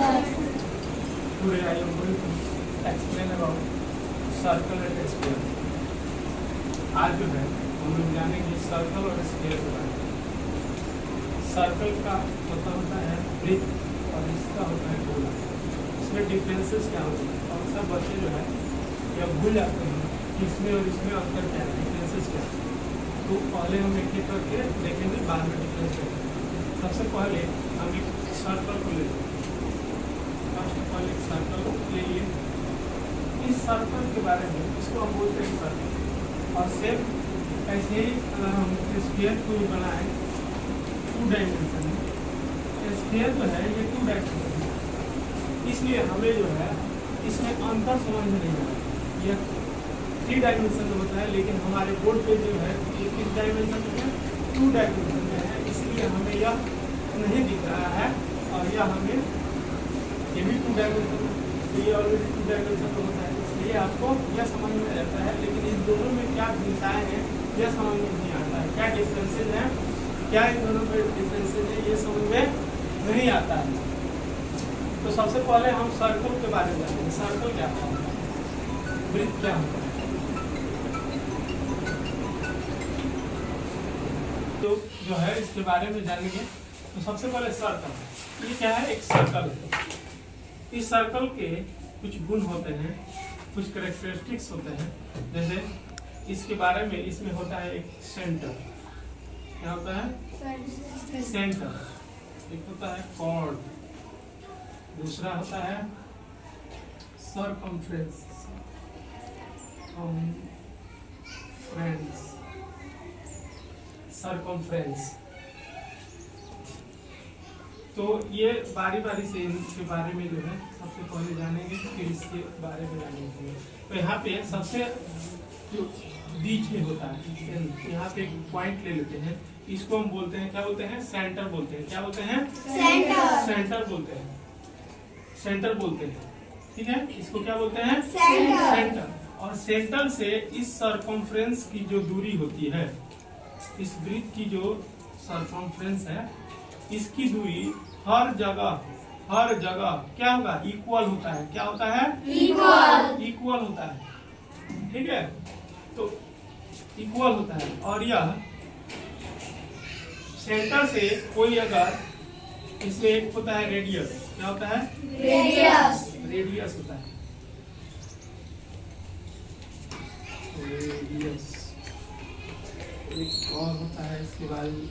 Today I am going to explain about circle and sphere. आज जो है हम लोग जानेंगे सर्कल और स्फीयर के बारे में। सर्कल का मतलब होता है वृत्त और इसका होता है गोला। इसमें डिफरेंसेस क्या होते हैं और सब बच्चे जो है या भूल जाते हैं कि इसमें और इसमें अंतर क्या है, डिफरेंसेस क्या है। तो पहले हम एक एक करके देखेंगे, बाद में डिफरेंस करेंगे। सबसे पहले हम एक सर्कल को ले लेंगे। सबसे पहले एक सर्कल ले लिए। इस सर्कल के बारे में इसको हम बोलते हैं सर्कल। और सेम ऐसे ही अगर हम स्फीयर को बनाए 2 डायमेंशन में, स्फीयर जो है ये 2 डायमेंशन है, इसलिए हमें जो है इसमें अंतर समझ में नहीं आता। यह 3 डायमेंशन में होता है, लेकिन हमारे बोर्ड पे जो है ये किस डायमेंशन में है, 2 डायमेंशन में है, इसलिए हमें यह नहीं दिख रहा है। और यह हमें ये भी 2 डायमेंशन में, तो ये ऑलरेडी 2 डायमेंशन में होता है, इसलिए आपको यह समझ में रहता है। लेकिन इन दोनों में क्या भिन्नताएं हैं यह समझ में नहीं आता है, क्या डिफरेंसेज है, क्या इन दोनों में डिफरेंसेज है, ये समझ में नहीं आता है। तो सबसे पहले हम सर्कल के बारे में जानेंगे। सर्कल क्या होता है, वृत्त क्या होता है। तो जो है इसके बारे में जानेंगे। तो सबसे पहले सर्कल, ये क्या है, एक सर्कल है। इस सर्कल के कुछ गुण होते हैं, कुछ कैरेक्टरिस्टिक्स होते हैं। जैसे इसके बारे में, इसमें होता है एक सेंटर। क्या होता है, सेंटर। एक होता है कॉर्ड, दूसरा होता है सर्कमफ्रेंस, सर्कमफ्रेंस। तो ये बारी बारी से इनके बारे में जो है सबसे पहले जानेंगे, फिर इसके बारे में जानेंगे। तो यहाँ पे सबसे जो बीच में होता है, यहाँ पे एक पॉइंट ले लेते हैं, इसको हम बोलते हैं, क्या बोलते हैं, सेंटर बोलते हैं। क्या बोलते हैं, सेंटर। सेंटर बोलते हैं, सेंटर बोलते हैं, ठीक है। इसको क्या बोलते हैं, सेंटर। सेंटर। और सेंटर से इस सर्कमफ्रेंस की जो दूरी होती है, इस वृत्त की जो सर्कमफ्रेंस है, इसकी दूरी हर जगह क्या होगा, इक्वल होता है। क्या होता है, इक्वल होता है, ठीक है। तो इक्वल होता है। और यह सेंटर से कोई अगर, इसमें एक होता है रेडियस। क्या होता है, रेडियस होता है, रेडियस। एक और होता है इसके बारे में,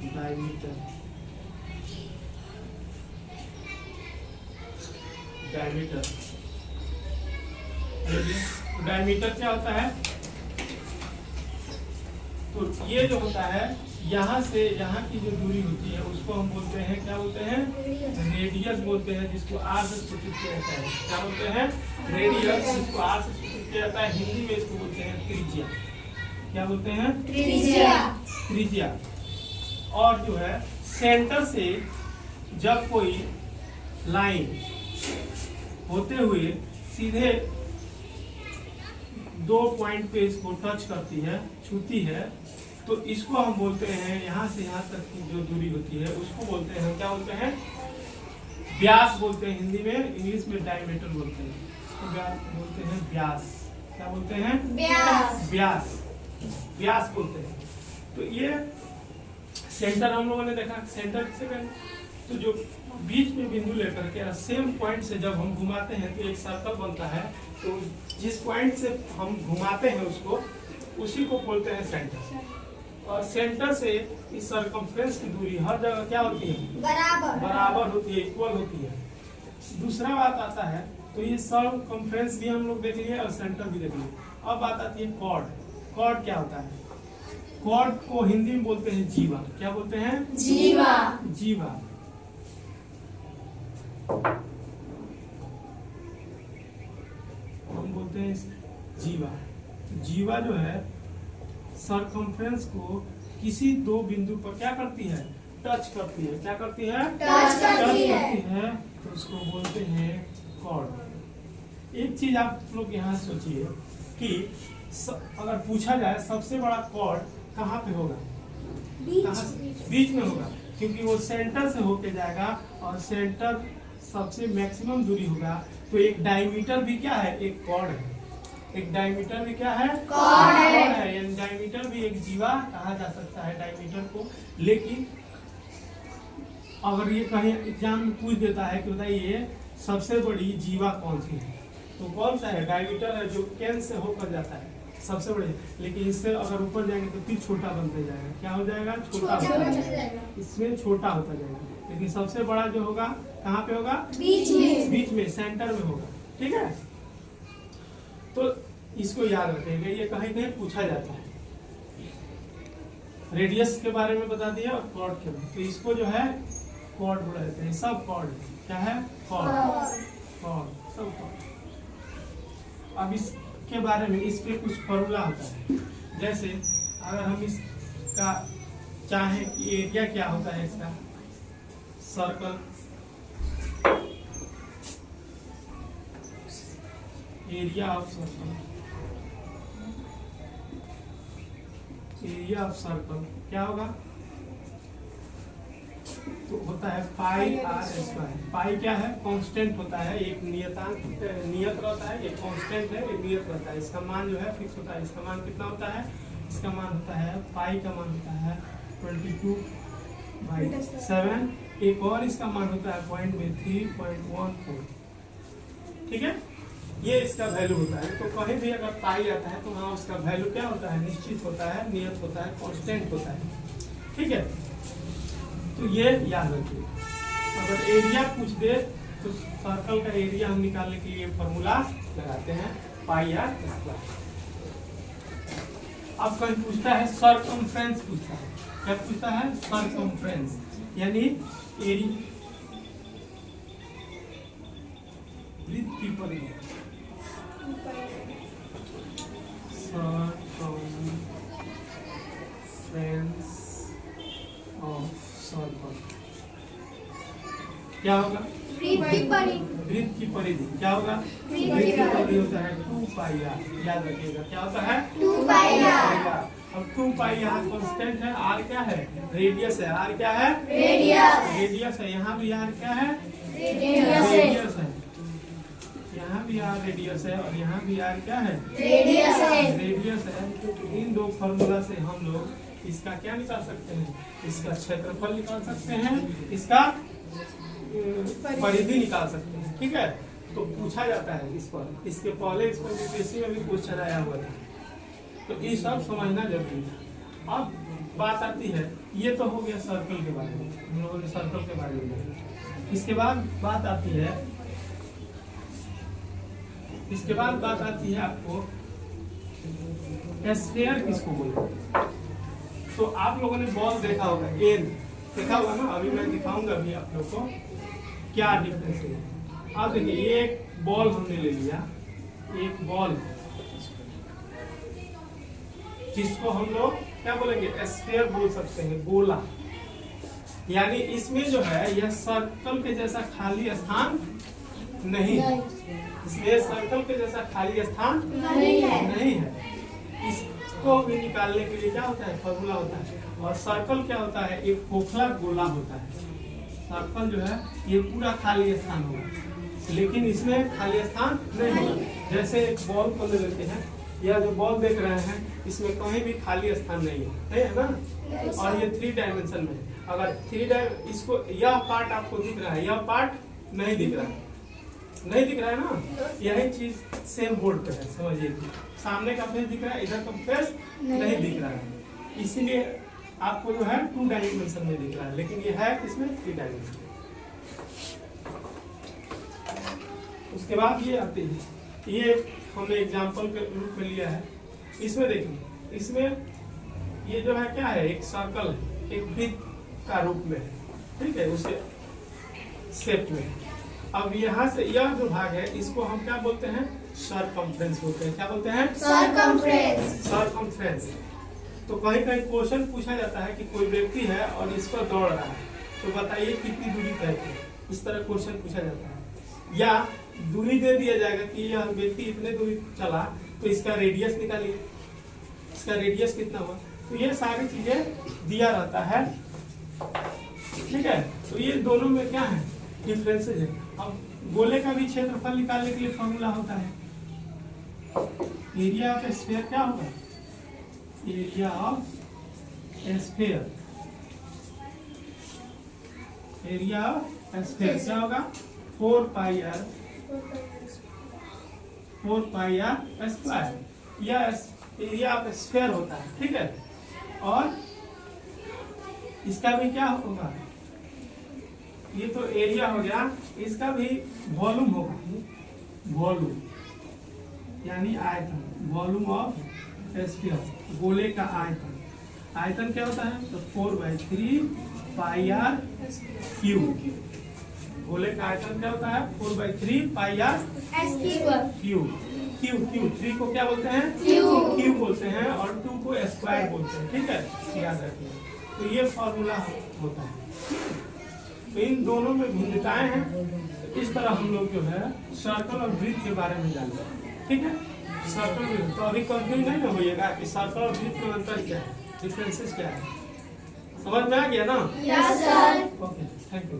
डायमीटर। डायमीटर क्या होता है, तो ये जो होता है यहाँ से यहाँ की जो दूरी होती है उसको हम बोलते हैं, क्या बोलते हैं, रेडियस बोलते हैं, जिसको आर से सूचित किया जाता है। क्या बोलते हैं, रेडियस, जिसको आर से सूचित किया जाता है। हिंदी में इसको बोलते हैं त्रिज्या। क्या बोलते हैं, त्रिज्या। और जो है सेंटर से जब कोई लाइन होते हुए सीधे 2 पॉइंट पे इसको टच करती है, छूती है, तो इसको हम बोलते हैं, यहाँ से यहाँ तक की जो दूरी होती है उसको बोलते हैं, क्या बोलते हैं, व्यास बोलते हैं। हिंदी में, इंग्लिश में डायमीटर बोलते हैं, इसको बोलते हैं व्यास। क्या बोलते हैं, व्यास। व्यास बोलते हैं। तो ये सेंटर हम लोगों ने देखा। सेंटर से तो जो बीच में बिंदु लेकर के सेम पॉइंट से जब हम घुमाते हैं तो एक सर्कल बनता है। तो जिस पॉइंट से हम घुमाते हैं उसको, उसी को बोलते हैं सेंटर। और सेंटर से इस सर्कमफ्रेंस की दूरी हर जगह क्या होती है, बराबर होती है, इक्वल होती है। दूसरा बात आता है, तो ये सर्कमफ्रेंस भी हम लोग देख लिए और सेंटर भी देख लिए। अब बात आती है कॉर्ड। कॉर्ड क्या होता है, कॉर्ड को हिंदी में बोलते हैं जीवा। क्या बोलते हैं, जीवा। हम बोलते हैं जीवा। जीवा जो है सर्कमफ्रेंस को किसी 2 बिंदु पर क्या करती है, टच करती है। क्या करती है, टच करती है। तो उसको बोलते हैं कॉर्ड। एक चीज आप लोग यहाँ सोचिए कि अगर पूछा जाए सबसे बड़ा कॉर्ड कहाँ पे होगा, बीच में होगा, क्योंकि वो सेंटर से होके जाएगा और सेंटर सबसे मैक्सिमम दूरी होगा। तो एक डायमीटर भी क्या है, एक कॉर्ड है। एक डायमीटर भी क्या है, कॉर्ड है। यानी डायमीटर भी एक जीवा कहा जा सकता है डायमीटर को। लेकिन अगर ये कहीं एग्जाम में पूछ देता है कि बताइए सबसे बड़ी जीवा कौन सी है, तो कौन सा है, डायमीटर है, जो केंद्र से होकर जाता है सबसे बड़े। लेकिन इससे अगर ऊपर जाएंगे तो फिर छोटा बनते जाएगा। क्या हो जाएगा, छोटा होता जाएगा, इसमें छोटा होता जाएगा। लेकिन सबसे बड़ा जो होगा कहाँ पे होगा, बीच में सेंटर में होगा। ठीक है, तो इसको याद रखेंगे, ये कहीं कहीं पूछा जाता है। रेडियस के बारे में बता दिया और कॉर्ड के बारे में। तो इसको जो है कॉर्ड बोला जाता है। सब कॉर्ड क्या है, कॉर्ड सब कॉर्ड। अब इसके बारे में, इस पे कुछ फॉर्मूला होता है। जैसे अगर हम इसका चाहें कि एरिया क्या होता है इसका, circle area of circle, area of circle क्या होगा, तो होता है पाई आर स्क्वायर। पाई क्या है, कांस्टेंट होता है, एक नियत रहता है, एक कांस्टेंट है, एक नियत रहता है। इसका मान जो है फिक्स होता है। इसका मान कितना होता है, इसका मान होता है, पाई का मान होता है 22/7। एक और इसका मान होता है पॉइंट में 3.14। ठीक है, ये इसका वैल्यू होता है। तो कहीं भी अगर पाई आता है तो वहाँ उसका वैल्यू क्या होता है, निश्चित होता है, नियत होता है, कांस्टेंट होता है। ठीक है, तो ये याद रखिए। अगर एरिया पूछ दे तो सर्कल का एरिया हम निकालने के लिए फॉर्मूला लगाते हैं, पाई आर स्क्वायर। अब कहीं पूछता है सर्कमफ्रेंस, पूछता है क्या पूछता है, सर्कमफ्रेंस यानी एरिया वृत्त की परिधि, सर्कमफ्रेंस ऑफ सर्कल क्या होगा, वृत्त की परिधि क्या होगा, वृत्त की परिधि होता है 2 पाई आर। याद रखिएगा क्या होता है, 2 पाई आर। अब 2 पाई आर कांस्टेंट है, आर क्या है, रेडियस है। आर क्या है, रेडियस है। यहाँ भी आर क्या है, रेडियस है। यहाँ भी आर रेडियस है और यहाँ भी आर क्या है, रेडियस है। इन दो फॉर्मूला से हम लोग इसका क्या निकाल सकते हैं, इसका क्षेत्रफल निकाल सकते हैं, इसका परिधि निकाल सकते हैं। ठीक है, तो पूछा जाता है इस पर। इसके पहले इस पर यूपीएससी में भी क्वेश्चन आया हुआ था, तो ये सब समझना जरूरी है। अब बात आती है, ये तो हो गया सर्कल के बारे में, हम लोगों ने सर्कल के बारे में। इसके बाद बात आती है, आपको स्फीयर किसको बोलते हैं। तो आप लोगों ने बॉल देखा होगा, एयर देखा होगा ना। अभी मैं दिखाऊंगा अभी आप लोग को क्या डिफरेंस है। आप देखिए, ये एक बॉल हमने ले लिया, एक बॉल जिसको हम लोग क्या बोलेंगे, स्फीयर बोल सकते हैं, गोला। यानी इसमें जो है यह सर्कल के जैसा खाली स्थान नहीं है, इसमें सर्कल के जैसा खाली स्थान नहीं है। इसको भी निकालने के लिए क्या होता है, फॉर्मूला होता है। और सर्कल क्या होता है, एक खोखला गोला होता है। सर्कल जो है ये पूरा खाली स्थान होगा, लेकिन इसमें खाली स्थान नहीं होगा। जैसे एक बॉल को ले लेते हैं, यह जो बॉल देख रहे हैं इसमें कहीं भी खाली स्थान नहीं है ना। और ये 3 डायमेंशन में है। अगर इसको यह पार्ट आपको दिख रहा है, यह पार्ट नहीं दिख रहा है, ना। यही चीज सेम बोर्ड पे है, समझिए। सामने का फेस दिख रहा है, इधर का फेस नहीं दिख रहा है, इसीलिए आपको जो है 2 डायमेंशन में दिख रहा है, लेकिन ये है इसमें 3 डायमेंशन। उसके बाद ये आते हैं, ये हमने एग्जांपल के रूप में लिया है। इसमें देखिए, इसमें ये जो है क्या है, एक सर्कल है, एक वृत्त का रूप में है। ठीक है, उसे शेप में। अब यहाँ से यह जो भाग है, इसको हम क्या बोलते हैं, सर्कमफ्रेंस बोलते हैं। क्या बोलते हैं, सर्कमफ्रेंस। तो कहीं कहीं क्वेश्चन पूछा जाता है कि कोई व्यक्ति है और इस पर दौड़ रहा है, तो बताइए कितनी दूरी तय की। इस तरह क्वेश्चन पूछा जाता है। या दूरी दे दिया जाएगा कि यह व्यक्ति इतने दूरी चला, तो इसका रेडियस निकालिए, इसका रेडियस कितना हुआ। तो ये सारी चीजें दिया रहता है, ठीक है। तो ये दोनों में क्या है, डिफरेंसेस है। अब गोले का भी क्षेत्रफल निकालने के लिए फॉर्मूला होता है, एरिया ऑफ स्फीयर क्या होगा, area of sphere, area of sphere क्या होगा 4 पाई आर स्क्वायर, यह एरिया ऑफ स्फीयर होता है, ठीक है। और इसका भी क्या होगा, ये तो एरिया हो गया, इसका भी वॉल्यूम होगा, वॉल्यूम यानी आयतन, वॉल्यूम ऑफ स्फीयर, गोले का आयतन। आयतन क्या होता है, तो 4/3 पाई आर क्यूब। गोले का आयतन क्या होता है, 4/3 पाई आर क्यूब। क्यू 3 को क्या बोलते हैं, क्यू बोलते हैं, और 2 को स्क्वायर बोलते हैं, ठीक है, याद रखिए। तो ये फॉर्मूला होता है। तो इन दोनों में भिन्नताएं हैं। इस तरह हम लोग जो है सर्कल और वृत्त के बारे में जानते हैं, ठीक है। सर्कल वृत्त, तो अभी कंफ्यूज नहीं ना होइएगा कि सर्कल और वृत्त में अंतर क्या है, डिफरेंसेस क्या है, समझ में आ गया ना? Yes sir. Okay, thank you.